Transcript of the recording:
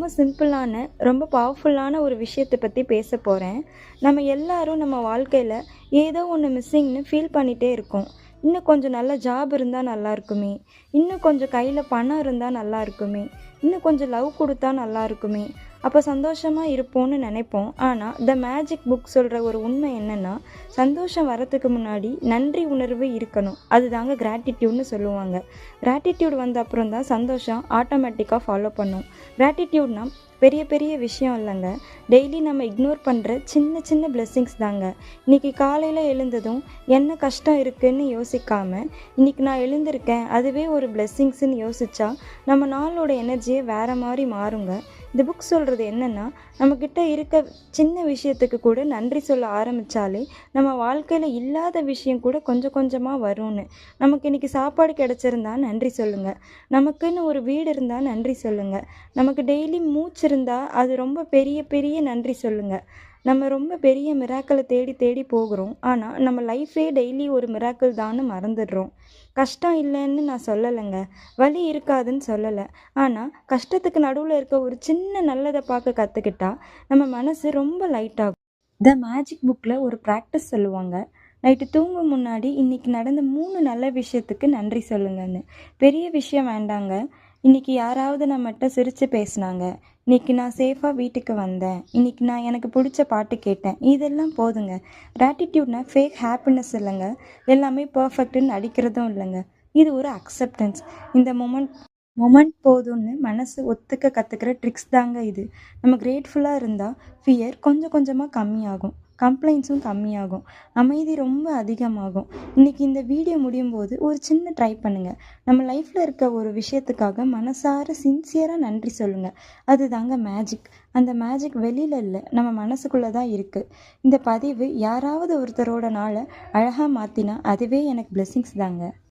ரொம்ப சிம்பிளான, ரொம்ப பவர்ஃபுல்லான ஒரு விஷயத்த பத்தி பேசப் போறேன். நம்ம எல்லாரும் நம்ம வாழ்க்கையில ஏதோ ஒண்ணு மிஸ்ஸிங்ன்னு ஃபீல் பண்ணிட்டே இருக்கோம். இன்னும் கொஞ்சம் நல்ல ஜாப் இருந்தா நல்லா இருக்குமே! இன்னும் கொஞ்சம் கையில பணம் இருந்தா நல்லா இருக்குமே! இன்னும் கொஞ்சம் லவ் குடுத்தா நல்லா இருக்குமே! அப்ப சந்தோஷமா இருப்போம்னு நெனைப்போம். ஆனா, த மேஜிக் புக் சொல்ற ஒரு உண்மை என்னன்னா, சந்தோஷம் வரதுக்கு முன்னாடி நன்றி உணர்வு இருக்கணும். அதுதாங்க கிராட்டிட்யூட்ன்னு சொல்லுவாங்க. கிராட்டிட்யூட் வந்த அப்புறம் தான் சந்தோஷம் ஆட்டோமேட்டிக்கா ஃபாலோ பண்ணும். கிராட்டிட்யூட்னா பெரிய பெரிய விஷயம் இல்லைங்க. டெய்லி நம்ம இக்னோர் பண்ணுற சின்ன சின்ன பிளெஸ்ஸிங்ஸ் தாங்க. இன்றைக்கி காலையில் எழுந்ததும் என்ன கஷ்டம் இருக்குதுன்னு யோசிக்காமல் இன்றைக்கி நான் எழுந்திருக்கேன் அதுவே ஒரு பிளெஸ்ஸிங்ஸ்ன்னு யோசித்தா நம்ம நாளோட எனர்ஜியே வேறு மாதிரி மாறுங்க. இந்த புக் சொல்கிறது என்னென்னா, நம்மக்கிட்ட இருக்க சின்ன விஷயத்துக்கு கூட நன்றி சொல்ல ஆரம்பித்தாலே நம்ம வாழ்க்கையில் இல்லாத விஷயம் கூட கொஞ்சம் கொஞ்சமாக வரும்னு. நமக்கு இன்றைக்கி சாப்பாடு கிடச்சிருந்தா நன்றி சொல்லுங்கள். நமக்குன்னு ஒரு வீடு இருந்தால் நன்றி சொல்லுங்கள். நமக்கு டெய்லி மூச்சு இருந்தால் அது ரொம்ப பெரிய பெரிய நன்றி சொல்லுங்கள். நம்ம ரொம்ப பெரிய மிராக்களை தேடி தேடி போகிறோம். ஆனால் நம்ம லைஃபே டெய்லி ஒரு மிராக்கிள் தான்னு மறந்துடுறோம். கஷ்டம் இல்லைன்னு நான் சொல்லலைங்க, வலி இருக்காதுன்னு சொல்லலை. ஆனால் கஷ்டத்துக்கு நடுவில் இருக்க ஒரு சின்ன நல்லதை பார்க்க கற்றுக்கிட்டா நம்ம மனசு ரொம்ப லைட் ஆகும். த மேஜிக் புக்கில் ஒரு ப்ராக்டிஸ் சொல்லுவாங்க. நைட்டு தூங்கும் முன்னாடி இன்றைக்கி நடந்த 3 நல்ல விஷயத்துக்கு நன்றி சொல்லுங்கன்னு. பெரிய விஷயம் வேண்டாங்க. இன்றைக்கி யாராவது நம்மகிட்ட சிரித்து பேசினாங்க, இன்றைக்கி நான் சேஃபாக வீட்டுக்கு வந்தேன், இன்றைக்கி நான் எனக்கு பிடிச்ச பாட்டு கேட்டேன், இதெல்லாம் போதுங்க. கிராட்டிட்யூட்னா ஃபேக் ஹாப்பினஸ் இல்லைங்க, எல்லாமே பர்ஃபெக்ட்டுன்னு நடிக்கிறதும் இல்லைங்க. இது ஒரு அக்செப்டன்ஸ். இந்த மொமெண்ட் போதும்னு மனசு ஒத்துக்க கற்றுக்கிற ட்ரிக்ஸ் தாங்க இது. நம்ம கிரேட்ஃபுல்லாக இருந்தால் ஃபியர் கொஞ்சம் கொஞ்சமாக கம்மியாகும், கம்ப்ளைண்ட்ஸும் கம்மியாகும், அமைதி ரொம்ப அதிகமாகும். இன்றைக்கி இந்த வீடியோ முடியும் போது ஒரு சின்ன ட்ரை பண்ணுங்கள். நம்ம லைஃப்பில் இருக்க ஒரு விஷயத்துக்காக மனசார சின்சியராக நன்றி சொல்லுங்கள். அது தாங்க மேஜிக். அந்த மேஜிக் வெளியில் இல்லை, நம்ம மனசுக்குள்ளே தான் இருக்குது. இந்த பதிவு யாராவது ஒருத்தரோட நாளை அழகாக மாற்றினா அதுவே எனக்கு பிளெஸ்ஸிங்ஸ் தாங்க.